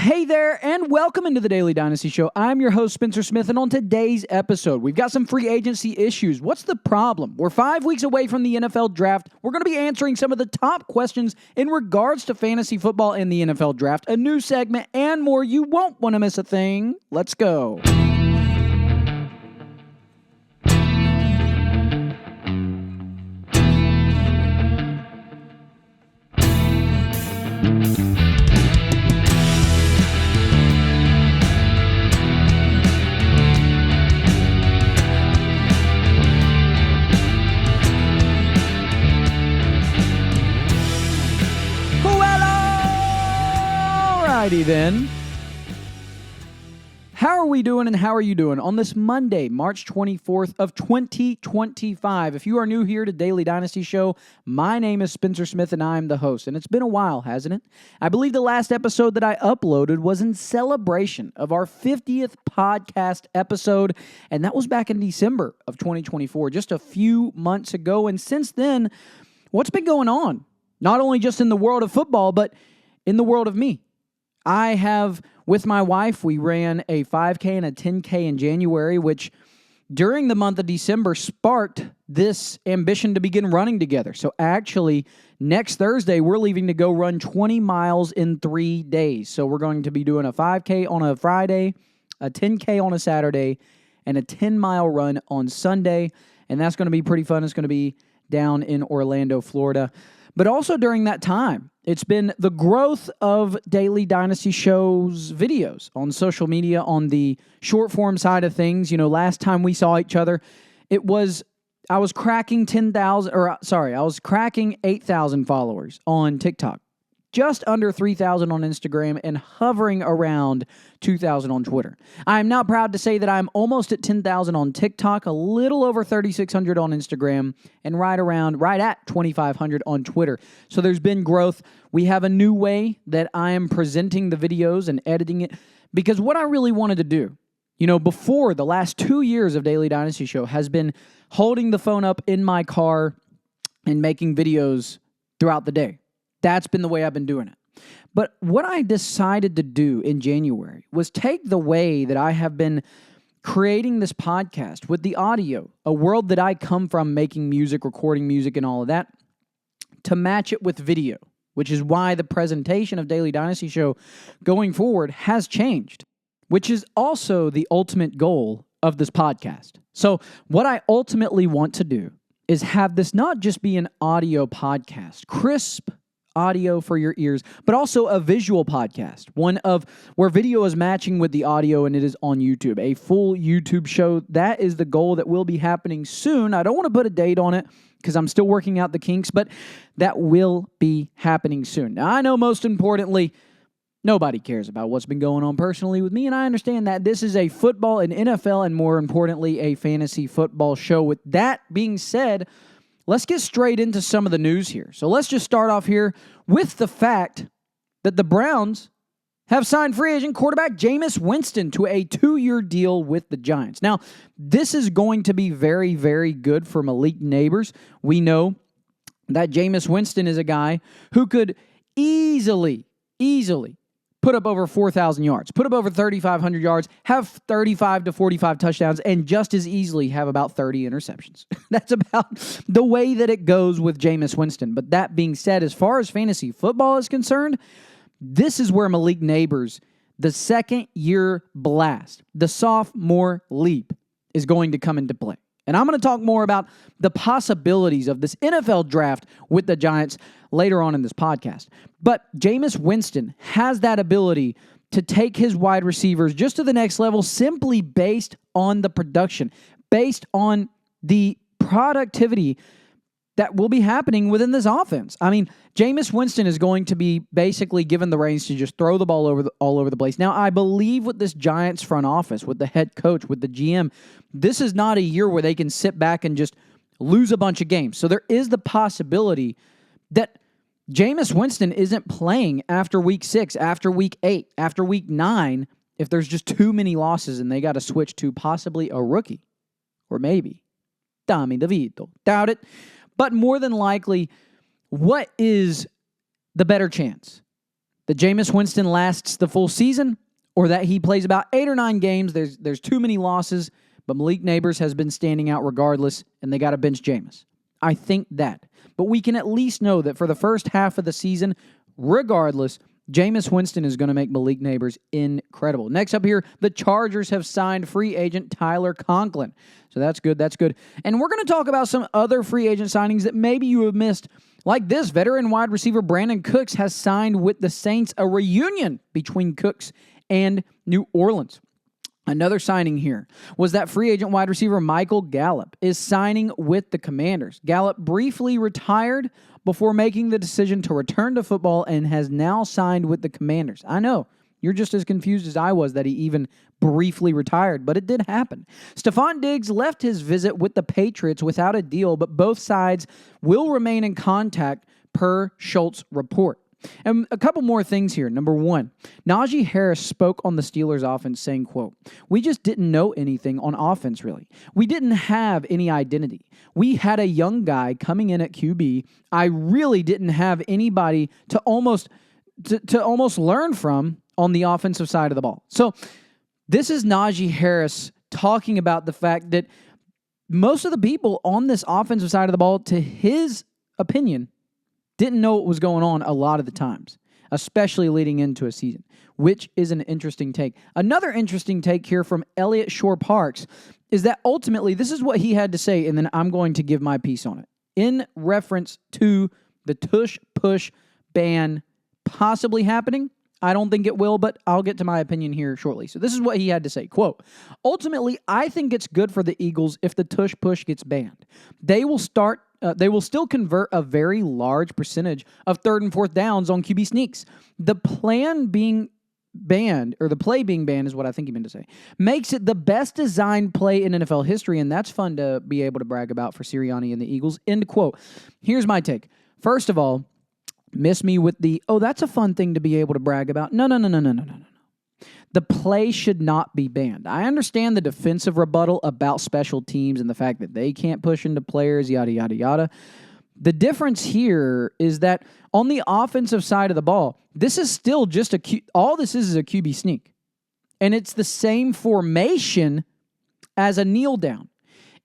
Hey there, and welcome into the Daily Dynasty Show. I'm your host, Spencer Smith, and on today's episode, we've got some free agency issues. What's the problem? We're 5 weeks away from the NFL draft. We're going to be answering some of the top questions in regards to fantasy football and the NFL draft, a new segment, and more. You won't want to miss a thing. Let's go. Alrighty then. How are we doing and how are you doing on this Monday, March 24th of 2025? If you are new here to Daily Dynasty Show, my name is Spencer Smith and I'm the host. And it's been a while, hasn't it? I believe the last episode that I uploaded was in celebration of our 50th podcast episode. And that was back in December of 2024, just a few months ago. And since then, what's been going on? Not only just in the world of football, but in the world of me. I have, with my wife, we ran a 5K and a 10K in January, which during the month of December sparked this ambition to begin running together. So actually, next Thursday, we're leaving to go run 20 miles in 3 days. So we're going to be doing a 5K on a Friday, a 10K on a Saturday, and a 10-mile run on Sunday. And that's going to be pretty fun. It's going to be down in Orlando, Florida. But also during that time, it's been the growth of Daily Dynasty Show's videos on social media, on the short form side of things. You know, last time we saw each other, I was cracking 8,000 followers on TikTok. Just under 3,000 on Instagram and hovering around 2,000 on Twitter. I'm now proud to say that I'm almost at 10,000 on TikTok, a little over 3,600 on Instagram, and right at 2,500 on Twitter. So there's been growth. We have a new way that I am presenting the videos and editing it, because what I really wanted to do, you know, before the last 2 years of Daily Dynasty Show has been holding the phone up in my car and making videos throughout the day. That's been the way I've been doing it. But what I decided to do in January was take the way that I have been creating this podcast with the audio, a world that I come from making music, recording music, and all of that, to match it with video, which is why the presentation of Daily Dynasty Show going forward has changed, which is also the ultimate goal of this podcast. So what I ultimately want to do is have this not just be an audio podcast, crisp audio for your ears, but also a visual podcast, one of where video is matching with the audio and it is on YouTube, a full YouTube show. That is the goal that will be happening soon. I don't want to put a date on it because I'm still working out the kinks, but that will be happening soon. Now, I know most importantly, nobody cares about what's been going on personally with me, and I understand that this is a football and NFL and more importantly, a fantasy football show. With that being said, let's get straight into some of the news here. So let's just start off here with the fact that the Browns have signed free agent quarterback Jameis Winston to a 2-year deal with the Giants. Now, this is going to be very, very good for Malik Neighbors. We know that Jameis Winston is a guy who could easily put up over 4,000 yards, put up over 3,500 yards, have 35 to 45 touchdowns, and just as easily have about 30 interceptions. That's about the way that it goes with Jameis Winston. But that being said, as far as fantasy football is concerned, this is where Malik Neighbors, the second-year blast, the sophomore leap, is going to come into play. And I'm going to talk more about the possibilities of this NFL draft with the Giants later on in this podcast. But Jameis Winston has that ability to take his wide receivers just to the next level simply based on the production, based on the productivity that will be happening within this offense. I mean, Jameis Winston is going to be basically given the reins to just throw the ball all over the place. Now, I believe with this Giants front office, with the head coach, with the GM, this is not a year where they can sit back and just lose a bunch of games. So there is the possibility that Jameis Winston isn't playing after week 6, after week 8, after week 9, if there's just too many losses and they got to switch to possibly a rookie or maybe Tommy DeVito. Doubt it. But more than likely, what is the better chance? that Jameis Winston lasts the full season or that he plays about 8 or 9 games. There's too many losses, but Malik Neighbors has been standing out regardless, and they got to bench Jameis. I think that. But we can at least know that for the first half of the season, regardless, Jameis Winston is going to make Malik Neighbors incredible. Next up here, the Chargers have signed free agent Tyler Conklin. So that's good. That's good. And we're going to talk about some other free agent signings that maybe you have missed. Like this, veteran wide receiver Brandon Cooks has signed with the Saints, a reunion between Cooks and New Orleans. Another signing here was that free agent wide receiver Michael Gallup is signing with the Commanders. Gallup briefly retired before making the decision to return to football and has now signed with the Commanders. I know, you're just as confused as I was that he even briefly retired, but it did happen. Stephon Diggs left his visit with the Patriots without a deal, but both sides will remain in contact per Schultz report. And a couple more things here. Number one, Najee Harris spoke on the Steelers offense saying, quote, "We just didn't know anything on offense, really. We didn't have any identity. We had a young guy coming in at QB. I really didn't have anybody to almost learn from on the offensive side of the ball." So this is Najee Harris talking about the fact that most of the people on this offensive side of the ball, to his opinion, didn't know what was going on a lot of the times, especially leading into a season, which is an interesting take. Another interesting take here from Elliott Shore-Parks is that ultimately this is what he had to say, and then I'm going to give my piece on it. In reference to the tush-push ban possibly happening, I don't think it will, but I'll get to my opinion here shortly. So this is what he had to say, quote, "Ultimately, I think it's good for the Eagles if the tush-push gets banned. They will still convert a very large percentage of 3rd and 4th downs on QB sneaks. The plan being banned, or the play being banned is what I think he meant to say, makes it the best designed play in NFL history, and that's fun to be able to brag about for Sirianni and the Eagles." End quote. Here's my take. First of all, miss me with the, "Oh, that's a fun thing to be able to brag about." No. The play should not be banned. I understand the defensive rebuttal about special teams and the fact that they can't push into players, yada, yada, yada. The difference here is that on the offensive side of the ball, this is still just all this is a QB sneak. And it's the same formation as a kneel down.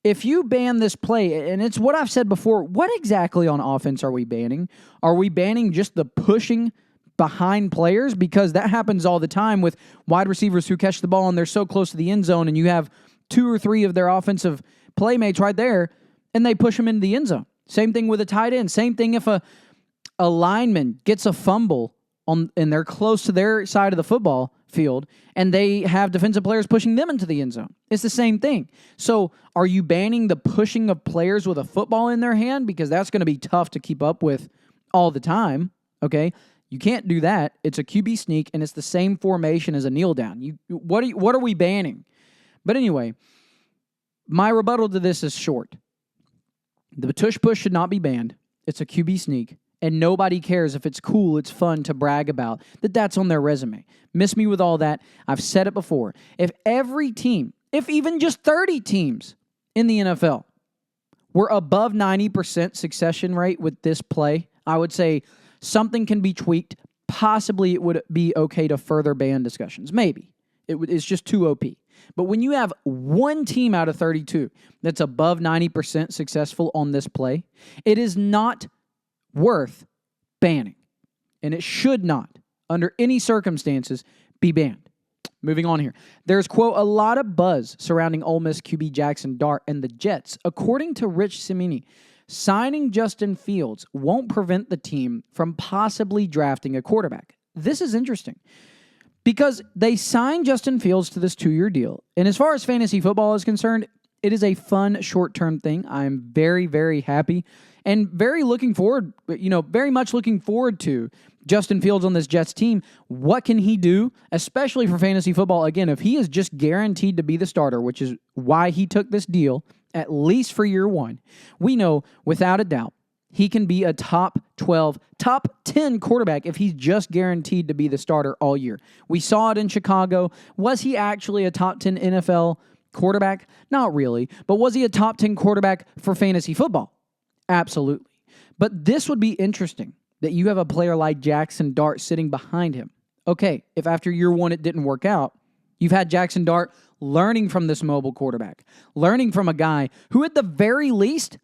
If you ban this play, and it's what I've said before, what exactly on offense are we banning? Are we banning just the pushing behind players? Because that happens all the time with wide receivers who catch the ball and they're so close to the end zone and you have 2 or 3 of their offensive playmates right there and they push them into the end zone. Same thing with a tight end. Same thing if a lineman gets a fumble and they're close to their side of the football field and they have defensive players pushing them into the end zone. It's the same thing. So are you banning the pushing of players with a football in their hand? Because that's going to be tough to keep up with all the time, okay? You can't do that. It's a QB sneak, and it's the same formation as a kneel down. What are we banning? But anyway, my rebuttal to this is short. The tush push should not be banned. It's a QB sneak, and nobody cares if it's cool, it's fun to brag about, that's on their resume. Miss me with all that. I've said it before. If every team, if even just 30 teams in the NFL were above 90% succession rate with this play, I would say something can be tweaked. Possibly it would be okay to further ban discussions. Maybe. It's just too OP. But when you have one team out of 32 that's above 90% successful on this play, it is not worth banning. And it should not, under any circumstances, be banned. Moving on here. There's, quote, "a lot of buzz surrounding Ole Miss QB Jackson Dart and the Jets. According to Rich Cimini, signing Justin Fields won't prevent the team from possibly drafting a quarterback." This is interesting because they signed Justin Fields to this 2-year deal. And as far as fantasy football is concerned, it is a fun short-term thing. I'm very, very happy and very much looking forward to Justin Fields on this Jets team. What can he do, especially for fantasy football? Again, if he is just guaranteed to be the starter, which is why he took this deal, at least for year 1, we know without a doubt he can be a top 12, top 10 quarterback if he's just guaranteed to be the starter all year. We saw it in Chicago. Was he actually a top 10 NFL quarterback? Not really. But was he a top 10 quarterback for fantasy football? Absolutely. But this would be interesting that you have a player like Jackson Dart sitting behind him. Okay, if after year one it didn't work out, you've had Jackson Dart learning from this mobile quarterback, learning from a guy who at the very least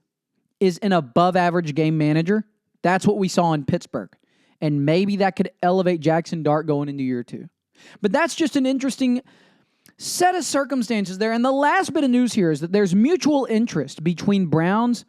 is an above-average game manager. That's what we saw in Pittsburgh. And maybe that could elevate Jackson Dart going into year two. But that's just an interesting set of circumstances there. And the last bit of news here is that there's mutual interest between the Browns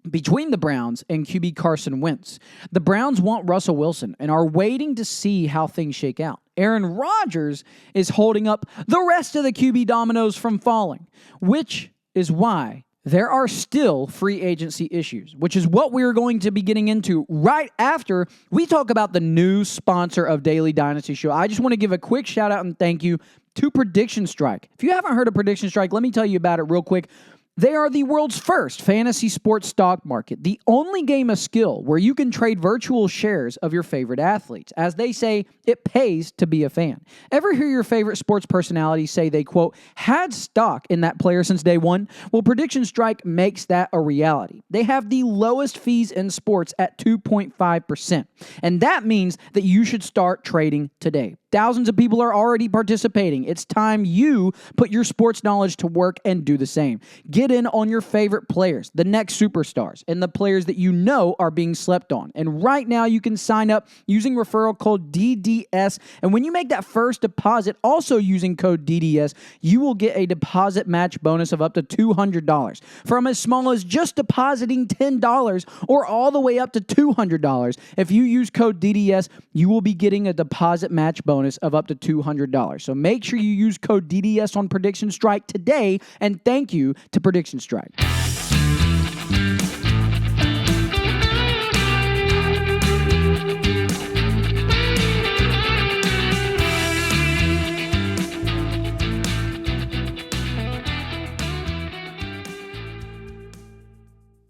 and QB Carson Wentz. The Browns want Russell Wilson and are waiting to see how things shake out. Aaron Rodgers is holding up the rest of the QB dominoes from falling, which is why there are still free agency issues, which is what we're going to be getting into right after we talk about the new sponsor of Daily Dynasty Show. I just want to give a quick shout out and thank you to Prediction Strike. If you haven't heard of Prediction Strike, let me tell you about it real quick. They are the world's first fantasy sports stock market, the only game of skill where you can trade virtual shares of your favorite athletes. As they say, it pays to be a fan. Ever hear your favorite sports personality say they, quote, had stock in that player since day one? Well, Prediction Strike makes that a reality. They have the lowest fees in sports at 2.5%. And that means that you should start trading today. Thousands of people are already participating. It's time you put your sports knowledge to work and do the same. Get in on your favorite players, the next superstars, and the players that you know are being slept on. And right now you can sign up using referral code DDS. And when you make that first deposit, also using code DDS, you will get a deposit match bonus of up to $200. From as small as just depositing $10 or all the way up to $200. If you use code DDS, you will be getting a deposit match bonus of up to $200. So make sure you use code DDS on Prediction Strike today, and thank you to Prediction Strike.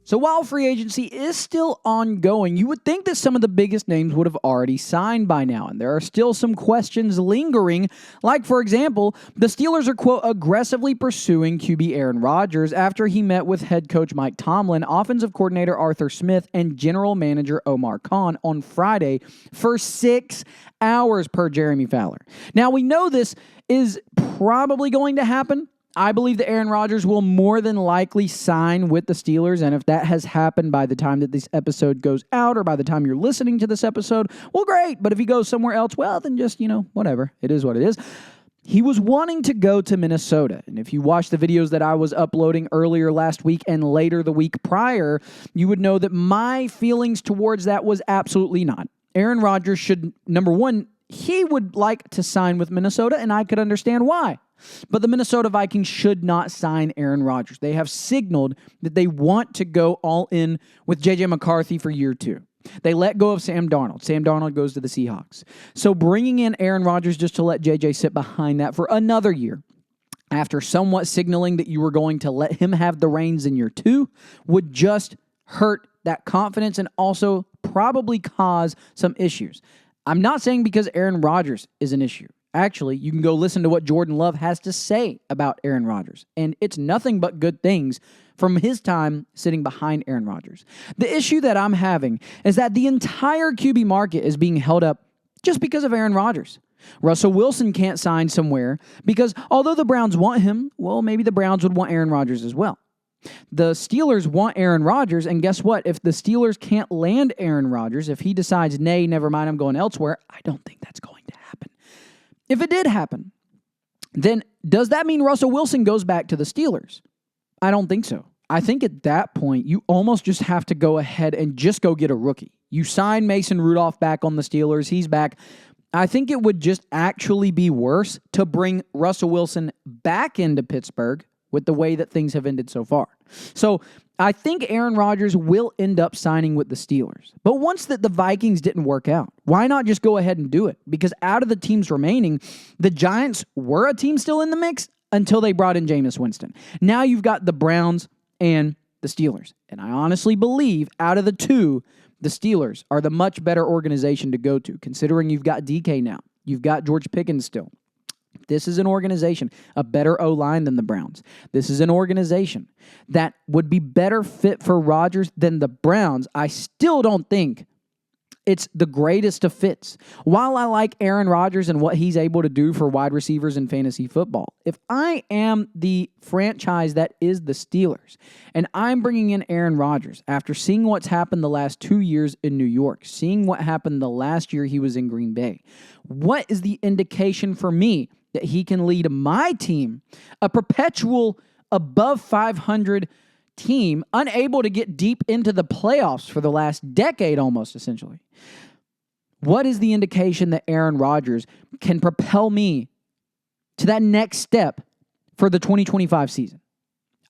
So while free agency is still ongoing, you would think that some of the biggest names would have already signed by now, and there are still some questions lingering, like, for example, the Steelers are, quote, aggressively pursuing QB Aaron Rodgers after he met with head coach Mike Tomlin, offensive coordinator Arthur Smith, and general manager Omar Khan on Friday for 6 hours per Jeremy Fowler. Now, we know this is probably going to happen. I believe that Aaron Rodgers will more than likely sign with the Steelers, and if that has happened by the time that this episode goes out or by the time you're listening to this episode, well, great. But if he goes somewhere else, well, then just, whatever. It is what it is. He was wanting to go to Minnesota, and if you watch the videos that I was uploading earlier last week and later the week prior, you would know that my feelings towards that was absolutely not. Aaron Rodgers should, number one, he would like to sign with Minnesota, and I could understand why. But the Minnesota Vikings should not sign Aaron Rodgers. They have signaled that they want to go all in with J.J. McCarthy for year two. They let go of Sam Darnold. Sam Darnold goes to the Seahawks. So bringing in Aaron Rodgers just to let J.J. sit behind that for another year, after somewhat signaling that you were going to let him have the reins in year two, would just hurt that confidence and also probably cause some issues. I'm not saying because Aaron Rodgers is an issue. Actually, you can go listen to what Jordan Love has to say about Aaron Rodgers, and it's nothing but good things from his time sitting behind Aaron Rodgers. The issue that I'm having is that the entire QB market is being held up just because of Aaron Rodgers. Russell Wilson can't sign somewhere because although the Browns want him, well, maybe the Browns would want Aaron Rodgers as well. The Steelers want Aaron Rodgers, and guess what? If the Steelers can't land Aaron Rodgers, if he decides, nay, never mind, I'm going elsewhere, I don't think that's going to happen. If it did happen, then does that mean Russell Wilson goes back to the Steelers? I don't think so. I think at that point, you almost just have to go ahead and just go get a rookie. You sign Mason Rudolph back on the Steelers. He's back. I think it would just actually be worse to bring Russell Wilson back into Pittsburgh with the way that things have ended so far. So I think Aaron Rodgers will end up signing with the Steelers. But once that the Vikings didn't work out, why not just go ahead and do it? Because out of the teams remaining, the Giants were a team still in the mix until they brought in Jameis Winston. Now you've got the Browns and the Steelers. And I honestly believe out of the two, the Steelers are the much better organization to go to, considering you've got DK now. You've got George Pickens still. This is an organization, a better O-line than the Browns. This is an organization that would be better fit for Rodgers than the Browns. I still don't think It's the greatest of fits. While I like Aaron Rodgers and what he's able to do for wide receivers in fantasy football, if I am the franchise that is the Steelers and I'm bringing in Aaron Rodgers after seeing what's happened the last 2 years in New York, seeing what happened the last year he was in Green Bay, what is the indication for me that he can lead my team, a perpetual above 500 team, unable to get deep into the playoffs for the last decade almost, essentially? What is the indication that Aaron Rodgers can propel me to that next step for the 2025 season?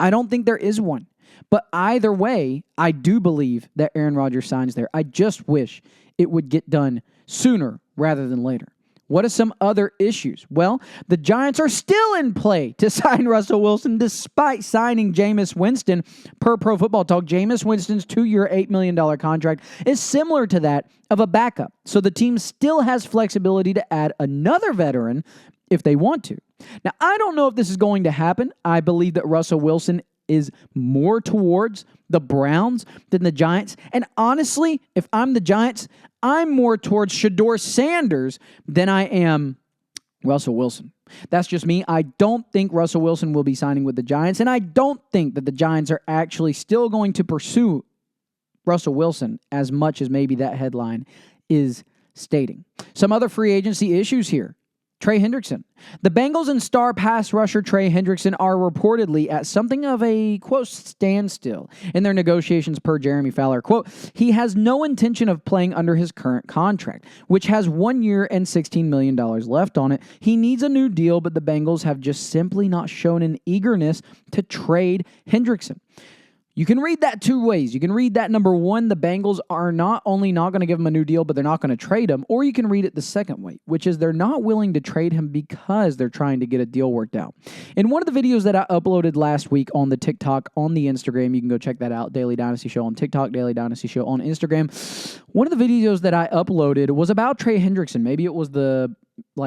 I don't think there is one. But either way, I do believe that Aaron Rodgers signs there. I just wish it would get done sooner rather than later. What are some other issues? Well, the Giants are still in play to sign Russell Wilson despite signing Jameis Winston. Per Pro Football Talk, Jameis Winston's 2-year, $8 million contract is similar to that of a backup. So the team still has flexibility to add another veteran if they want to. Now, I don't know if this is going to happen. I believe that Russell Wilson is more towards the Browns than the Giants. And honestly, if I'm the Giants, I'm more towards Shedeur Sanders than I am Russell Wilson. That's just me. I don't think Russell Wilson will be signing with the Giants, and I don't think that the Giants are actually still going to pursue Russell Wilson as much as maybe that headline is stating. Some other free agency issues here. Trey Hendrickson. The Bengals and star pass rusher Trey Hendrickson are reportedly at something of a, quote, standstill in their negotiations per Jeremy Fowler. Quote, he has no intention of playing under his current contract, which has 1 year and $16 million left on it. He needs a new deal, but the Bengals have just simply not shown an eagerness to trade Hendrickson. You can read that two ways. You can read that, number one, the Bengals are not only not going to give him a new deal, but they're not going to trade him. Or you can read it the second way, which is they're not willing to trade him because they're trying to get a deal worked out. In one of the videos that I uploaded last week on the TikTok, on the Instagram, you can go check that out, Daily Dynasty Show on TikTok, Daily Dynasty Show on Instagram. One of the videos that I uploaded was about Trey Hendrickson. Maybe it was the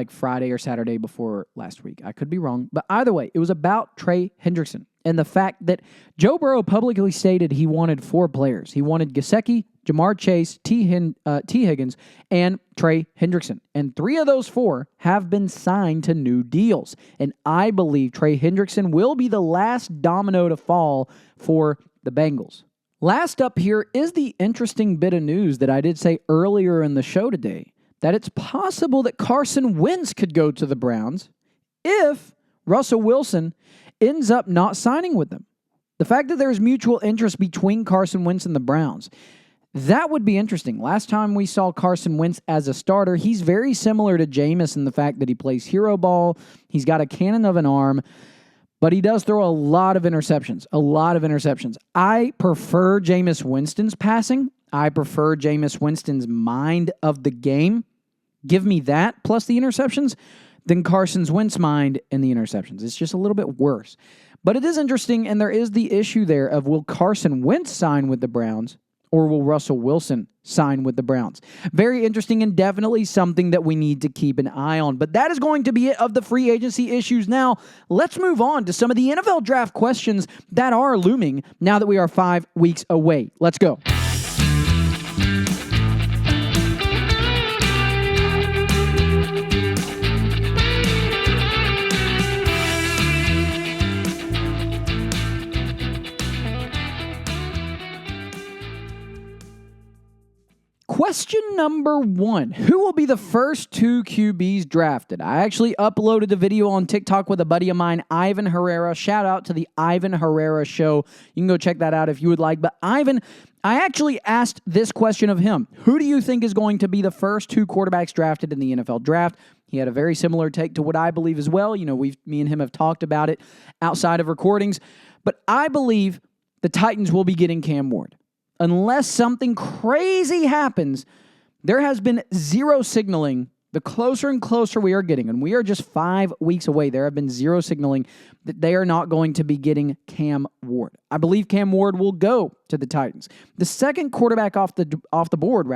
Friday or Saturday before last week. I could be wrong. But either way, it was about Trey Hendrickson and the fact that Joe Burrow publicly stated he wanted 4 players. He wanted Gesicki, Jamar Chase, T. Higgins, and Trey Hendrickson. And 3 of those 4 have been signed to new deals. And I believe Trey Hendrickson will be the last domino to fall for the Bengals. Last up here is the interesting bit of news that I did say earlier in the show today, that it's possible that Carson Wentz could go to the Browns if Russell Wilson ends up not signing with them. The fact that there's mutual interest between Carson Wentz and the Browns, that would be interesting. Last time we saw Carson Wentz as a starter, he's very similar to Jameis in the fact that he plays hero ball. He's got a cannon of an arm, but he does throw a lot of interceptions. I prefer Jameis Winston's passing. I prefer Jameis Winston's mind of the game. Give me that plus the interceptions than Carson Wentz's mind and the interceptions. It's just a little bit worse. But it is interesting, and there is the issue there of will Carson Wentz sign with the Browns or will Russell Wilson sign with the Browns? Very interesting and definitely something that we need to keep an eye on. But that is going to be it of the free agency issues. Now, let's move on to some of the NFL draft questions that are looming now that we are 5 weeks away. Let's go. Question number 1. Who will be the first 2 QBs drafted? I actually uploaded a video on TikTok with a buddy of mine, Ivan Herrera. Shout out to the Ivan Herrera Show. You can go check that out if you would like. But Ivan, I actually asked this question of him. Who do you think is going to be the first 2 quarterbacks drafted in the NFL draft? He had a very similar take to what I believe as well. You know, me and him have talked about it outside of recordings. But I believe the Titans will be getting Cam Ward. Unless something crazy happens, there has been zero signaling. The closer and closer we are getting, and we are just 5 weeks away, there have been zero signaling that they are not going to be getting Cam Ward. I believe Cam Ward will go to the Titans. The second quarterback off the board,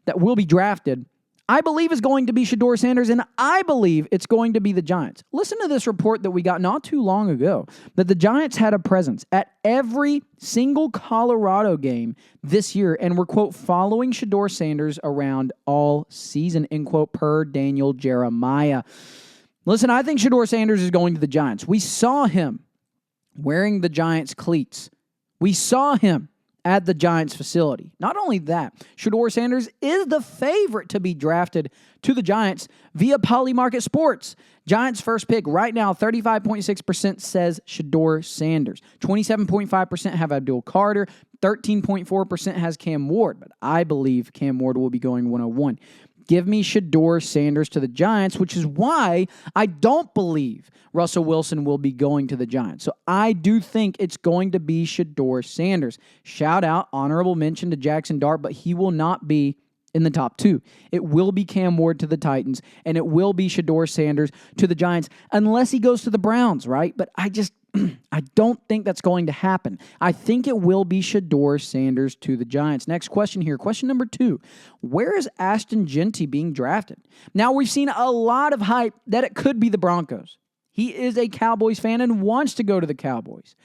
that will be drafted, I believe is going to be Shedeur Sanders, and I believe it's going to be the Giants. Listen to this report that we got not too long ago, that the Giants had a presence at every single Colorado game this year and were, quote, following Shedeur Sanders around all season, end quote, per Daniel Jeremiah. Listen, I think Shedeur Sanders is going to the Giants. We saw him wearing the Giants cleats. We saw him at the Giants facility. Not only that, Shedeur Sanders is the favorite to be drafted to the Giants via Polymarket Sports. Giants first pick right now, 35.6% says Shedeur Sanders. 27.5% have Abdul Carter. 13.4% has Cam Ward. But I believe Cam Ward will be going 101. Give me Shedeur Sanders to the Giants, which is why I don't believe Russell Wilson will be going to the Giants. So I do think it's going to be Shedeur Sanders. Shout out, honorable mention to Jackson Dart, but he will not be in the top 2. It will be Cam Ward to the Titans, and it will be Shedeur Sanders to the Giants, unless he goes to the Browns, right? But I don't think that's going to happen. I think it will be Shedeur Sanders to the Giants. Next question here. Question number 2. Where is Ashton Jeanty being drafted? Now, we've seen a lot of hype that it could be the Broncos. He is a Cowboys fan and wants to go to the Cowboys.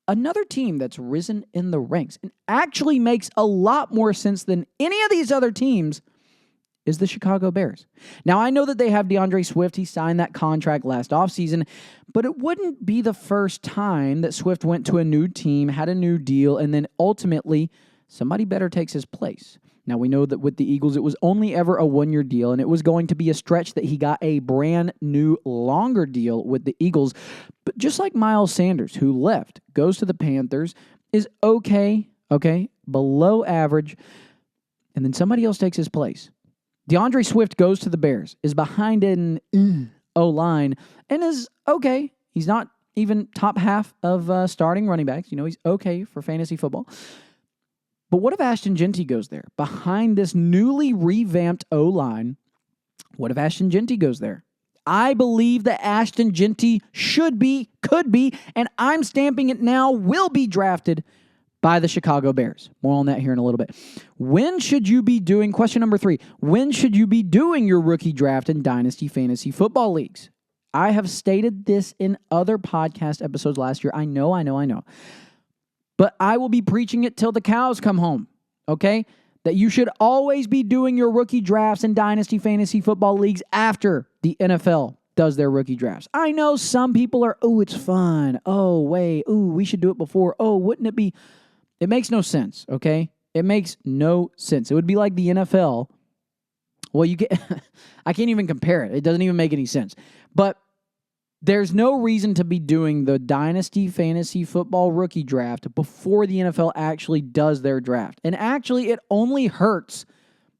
Another team that's risen in the ranks and actually makes a lot more sense than any of these other teams is the Chicago Bears. Now, I know that they have DeAndre Swift. He signed that contract last offseason, but it wouldn't be the first time that Swift went to a new team, had a new deal, and then ultimately somebody better takes his place. Now, we know that with the Eagles, it was only ever a one-year deal, and it was going to be a stretch that he got a brand new, longer deal with the Eagles. But just like Miles Sanders, who left, goes to the Panthers, is okay, below average, and then somebody else takes his place. DeAndre Swift goes to the Bears, is behind an O-line, and is okay. He's not even top half of starting running backs. He's okay for fantasy football. But what if Ashton Jeanty goes there? Behind this newly revamped O-line, what if Ashton Jeanty goes there? I believe that Ashton Jeanty should be, could be, and I'm stamping it now, will be drafted by the Chicago Bears. More on that here in a little bit. When should you be doing, question number 3, when should you be doing your rookie draft in Dynasty Fantasy Football Leagues? I have stated this in other podcast episodes last year. I know. But I will be preaching it till the cows come home, okay? That you should always be doing your rookie drafts in Dynasty Fantasy Football Leagues after the NFL does their rookie drafts. I know some people are, it's fun. We should do it before. Wouldn't it be? It makes no sense, okay? It makes no sense. It would be like the NFL. Well, I can't even compare it. It doesn't even make any sense. But there's no reason to be doing the Dynasty Fantasy Football rookie draft before the NFL actually does their draft. And actually, it only hurts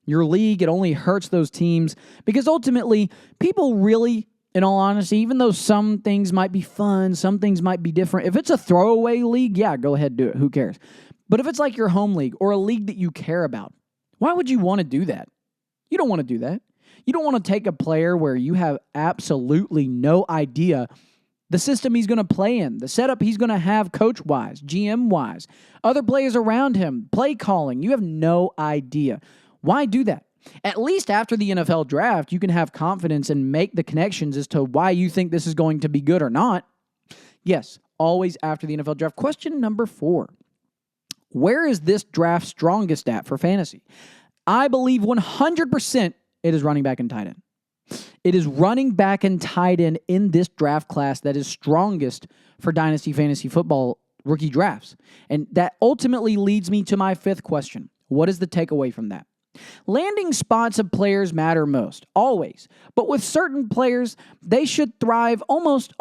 your league. It only hurts those teams because ultimately, people really, in all honesty, even though some things might be fun, some things might be different, if it's a throwaway league, yeah, go ahead, do it. Who cares? But if it's like your home league or a league that you care about, why would you want to do that? You don't want to do that. You don't want to take a player where you have absolutely no idea the system he's going to play in, the setup he's going to have coach-wise, GM-wise, other players around him, play calling. You have no idea. Why do that? At least after the NFL draft, you can have confidence and make the connections as to why you think this is going to be good or not. Yes, always after the NFL draft. Question number 4. Where is this draft strongest at for fantasy? I believe 100% it is running back and tight end. It is running back and tight end in this draft class that is strongest for Dynasty Fantasy Football rookie drafts. And that ultimately leads me to my 5th question. What is the takeaway from that? Landing spots of players matter most, always. But with certain players, they should thrive almost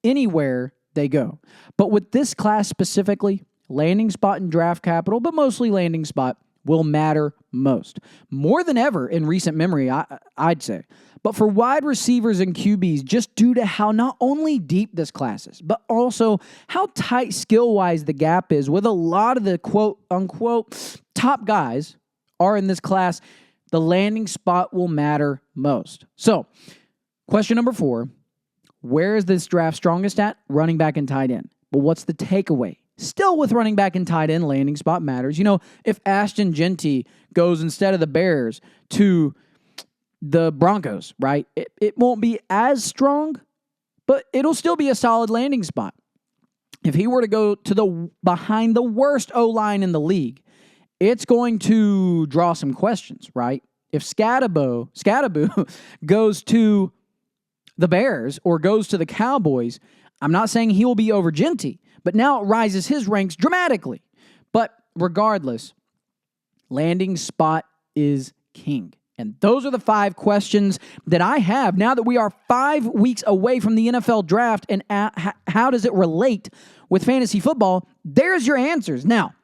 anywhere they go. But with this class specifically, landing spot and draft capital, but mostly landing spot, will matter most. More than ever in recent memory, I'd say. But for wide receivers and QBs, just due to how not only deep this class is, but also how tight skill-wise the gap is with a lot of the quote-unquote top guys are in this class, the landing spot will matter most. So, question number 4, where is this draft strongest at? Running back and tight end. But what's the takeaway? Still with running back and tight end, landing spot matters. If Ashton Jeanty goes instead of the Bears to the Broncos, right? It won't be as strong, but it'll still be a solid landing spot. If he were to go to behind the worst O-line in the league, it's going to draw some questions, right? If Scadaboo goes to the Bears or goes to the Cowboys, I'm not saying he will be over Genty, but now it rises his ranks dramatically. But regardless, landing spot is king. And those are the 5 questions that I have now that we are 5 weeks away from the NFL draft, and how does it relate with fantasy football? There's your answers. Now,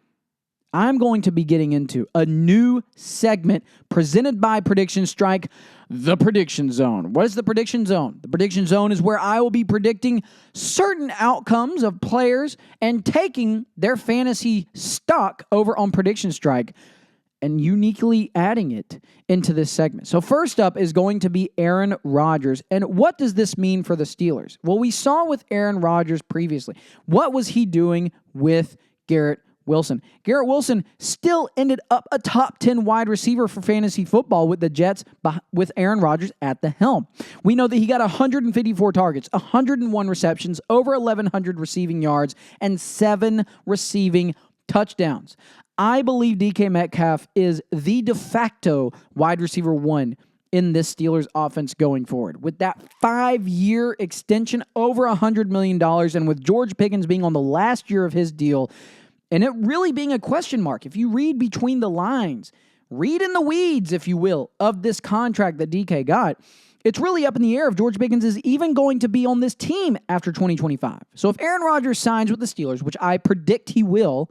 I'm going to be getting into a new segment presented by Prediction Strike, the Prediction Zone. What is the Prediction Zone? The Prediction Zone is where I will be predicting certain outcomes of players and taking their fantasy stock over on Prediction Strike and uniquely adding it into this segment. So first up is going to be Aaron Rodgers. And what does this mean for the Steelers? Well, we saw with Aaron Rodgers previously. What was he doing with Garrett Wilson? Garrett Wilson still ended up a top 10 wide receiver for fantasy football with the Jets with Aaron Rodgers at the helm. We know that he got 154 targets, 101 receptions, over 1,100 receiving yards, and 7 receiving touchdowns. I believe DK Metcalf is the de facto wide receiver 1 in this Steelers offense going forward. With that 5-year extension, over $100 million, and with George Pickens being on the last year of his deal, and it really being a question mark. If you read between the lines, read in the weeds, if you will, of this contract that DK got, it's really up in the air if George Pickens is even going to be on this team after 2025. So if Aaron Rodgers signs with the Steelers, which I predict he will,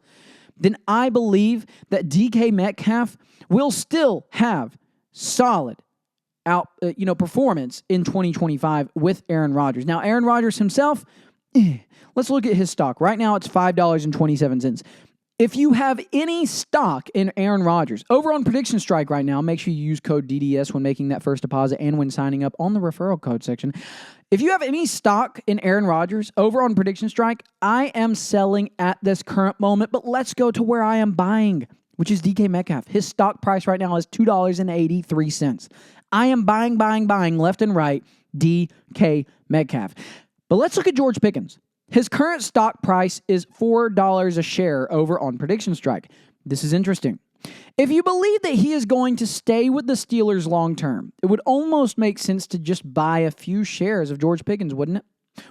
then I believe that DK Metcalf will still have solid performance in 2025 with Aaron Rodgers. Now, Aaron Rodgers himself, let's look at his stock. Right now, it's $5.27. If you have any stock in Aaron Rodgers, over on Prediction Strike right now, make sure you use code DDS when making that first deposit and when signing up on the referral code section. If you have any stock in Aaron Rodgers over on Prediction Strike, I am selling at this current moment, but let's go to where I am buying, which is DK Metcalf. His stock price right now is $2.83. I am buying left and right DK Metcalf. But let's look at George Pickens. His current stock price is $4 a share over on Prediction Strike. This is interesting. If you believe that he is going to stay with the Steelers long term, it would almost make sense to just buy a few shares of George Pickens, wouldn't it?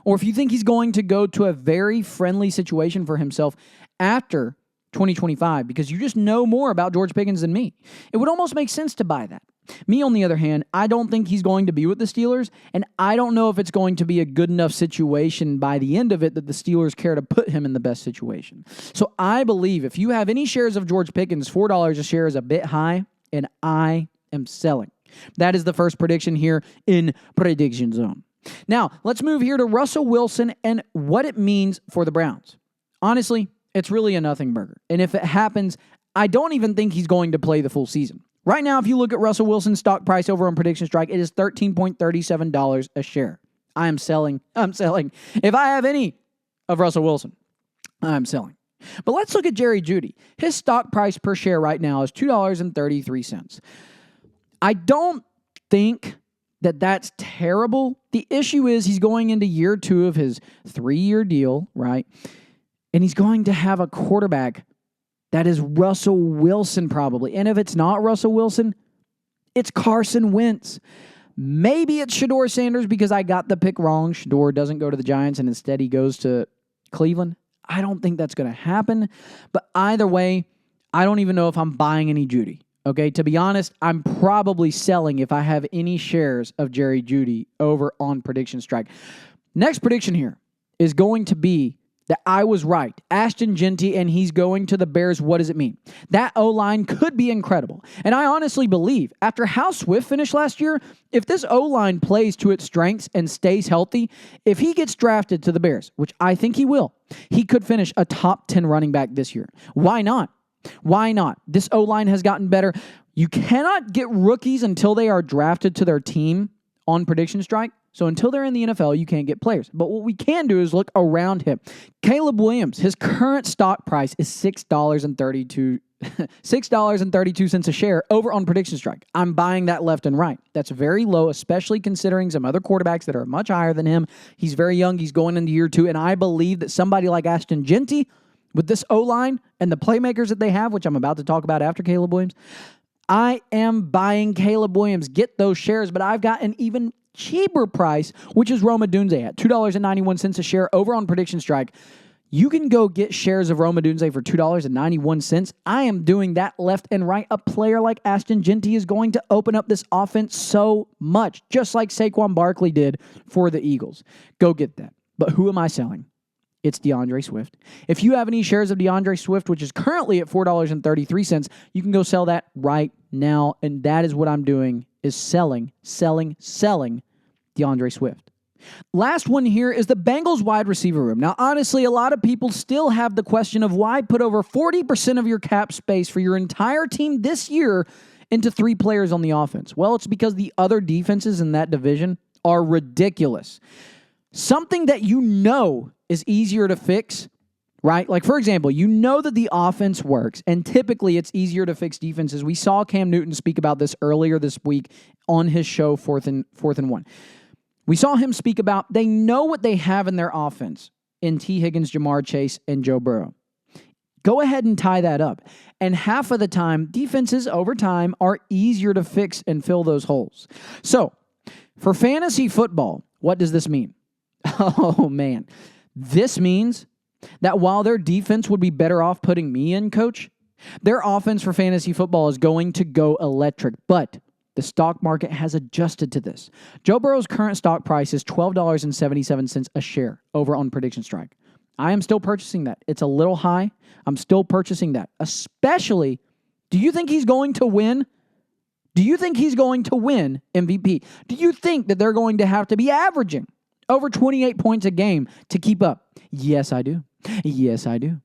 Or if you think he's going to go to a very friendly situation for himself after 2025, because you just know more about George Pickens than me, it would almost make sense to buy that. Me, on the other hand, I don't think he's going to be with the Steelers, and I don't know if it's going to be a good enough situation by the end of it that the Steelers care to put him in the best situation. So I believe if you have any shares of George Pickens, $4 a share is a bit high, and I am selling. That is the first prediction here in Prediction Zone. Now, let's move here to Russell Wilson and what it means for the Browns. Honestly, it's really a nothing burger. And if it happens, I don't even think he's going to play the full season. Right now, if you look at Russell Wilson's stock price over on Prediction Strike, it is $13.37 a share. I am selling. I'm selling. If I have any of Russell Wilson, I'm selling. But let's look at Jerry Jeudy. His stock price per share right now is $2.33. I don't think that that's terrible. The issue is he's going into year 2 of his 3-year deal, right? And he's going to have a quarterback that is Russell Wilson probably. And if it's not Russell Wilson, it's Carson Wentz. Maybe it's Shedeur Sanders because I got the pick wrong. Shedeur doesn't go to the Giants and instead he goes to Cleveland. I don't think that's going to happen. But either way, I don't even know if I'm buying any Jeudy. Okay, to be honest, I'm probably selling if I have any shares of Jerry Jeudy over on Prediction Strike. Next prediction here is going to be that I was right. Ashton Genty, and he's going to the Bears. What does it mean? That O-line could be incredible. And I honestly believe, after how Swift finished last year, if this O-line plays to its strengths and stays healthy, if he gets drafted to the Bears, which I think he will, he could finish a top 10 running back this year. Why not? Why not? This O-line has gotten better. You cannot get rookies until they are drafted to their team on Prediction Strike. So until they're in the NFL, you can't get players. But what we can do is look around him. Caleb Williams, his current stock price is $6.32. $6.32 a share over on Prediction Strike. I'm buying that left and right. That's very low, especially considering some other quarterbacks that are much higher than him. He's very young. He's going into year 2, and I believe that somebody like Ashton Jeanty, with this O-line and the playmakers that they have, which I'm about to talk about after Caleb Williams, I am buying Caleb Williams. Get those shares, but I've got an even cheaper price, which is Rome Odunze at $2.91 a share over on Prediction Strike. You can go get shares of Rome Odunze for $2.91. I am doing that left and right. A player like Ashton Jeanty is going to open up this offense so much, just like Saquon Barkley did for the Eagles. Go get that. But who am I selling? It's DeAndre Swift. If you have any shares of DeAndre Swift, which is currently at $4.33, you can go sell that right now. And that is what I'm doing, is selling DeAndre Swift. Last one here is the Bengals wide receiver room. Now, honestly, a lot of people still have the question of why put over 40% of your cap space for your entire team this year into 3 players on the offense. Well, it's because the other defenses in that division are ridiculous. Something that you know is easier to fix, right? Like, for example, you know that the offense works, and typically it's easier to fix defenses. We saw Cam Newton speak about this earlier this week on his show, Fourth and One. We saw him speak about they know what they have in their offense in T. Higgins, Jamar Chase, and Joe Burrow. Go ahead and tie that up. And half of the time, defenses over time are easier to fix and fill those holes. So, for fantasy football, what does this mean? Oh, man. This means that while their defense would be better off putting me in, coach, their offense for fantasy football is going to go electric. But the stock market has adjusted to this. Joe Burrow's current stock price is $12.77 a share over on Prediction Strike. I am still purchasing that. It's a little high. I'm still purchasing that. Especially, do you think he's going to win? Do you think he's going to win MVP? Do you think that they're going to have to be averaging over 28 points a game to keep up? Yes, I do. Yes, I do.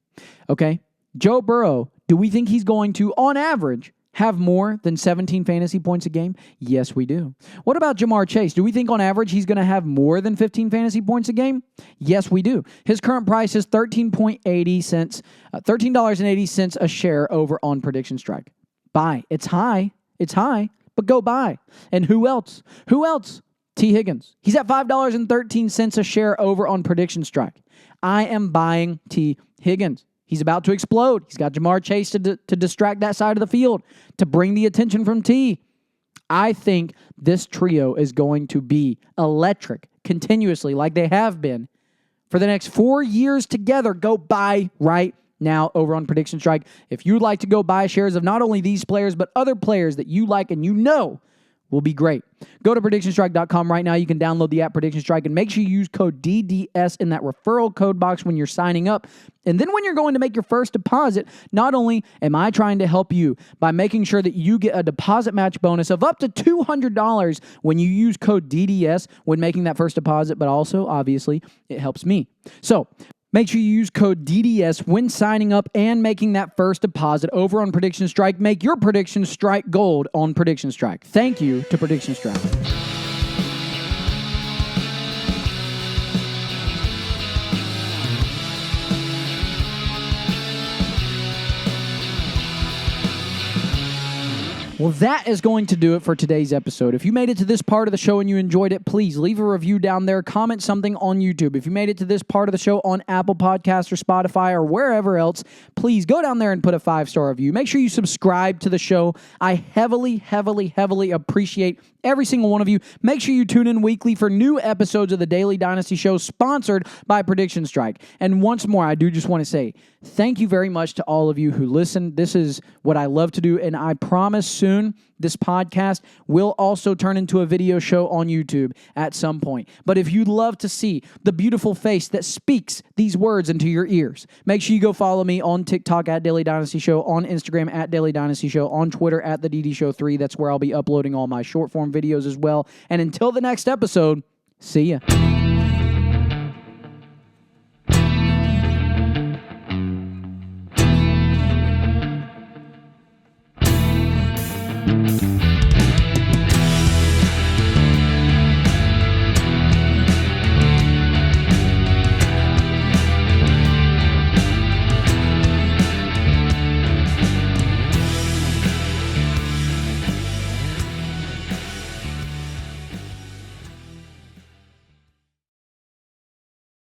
Okay. Joe Burrow, do we think he's going to, on average, have more than 17 fantasy points a game? Yes, we do. What about Jamar Chase? Do we think on average he's going to have more than 15 fantasy points a game? Yes, we do. His current price is $13.80 a share over on Prediction Strike. Buy. It's high. It's high, but go buy. And who else? Who else? T. Higgins. He's at $5.13 a share over on Prediction Strike. I am buying T. Higgins. He's about to explode. He's got Jamar Chase to distract that side of the field, to bring the attention from T. I think this trio is going to be electric continuously like they have been for the next 4 years together. Go buy right now over on Prediction Strike. If you'd like to go buy shares of not only these players, but other players that you like and you know will be great, go to PredictionStrike.com right now. You can download the app Prediction Strike and make sure you use code DDS in that referral code box when you're signing up. And then when you're going to make your first deposit, not only am I trying to help you by making sure that you get a deposit match bonus of up to $200 when you use code DDS when making that first deposit, but also, obviously, it helps me. So, make sure you use code DDS when signing up and making that first deposit over on Prediction Strike. Make your Prediction Strike gold on Prediction Strike. Thank you to Prediction Strike. Well, that is going to do it for today's episode. If you made it to this part of the show and you enjoyed it, please leave a review down there. Comment something on YouTube. If you made it to this part of the show on Apple Podcasts or Spotify or wherever else, please go down there and put a 5-star review. Make sure you subscribe to the show. I heavily appreciate every single one of you. Make sure you tune in weekly for new episodes of the Daily Dynasty Show sponsored by Prediction Strike. And once more, I do just want to say thank you very much to all of you who listen. This is what I love to do, and I promise soon this podcast will also turn into a video show on YouTube at some point. But if you'd love to see the beautiful face that speaks these words into your ears, make sure you go follow me on TikTok at Daily Dynasty Show, on Instagram at Daily Dynasty Show, on Twitter at the DD Show 3. That's where I'll be uploading all my short form videos as well. And until the next episode, see ya.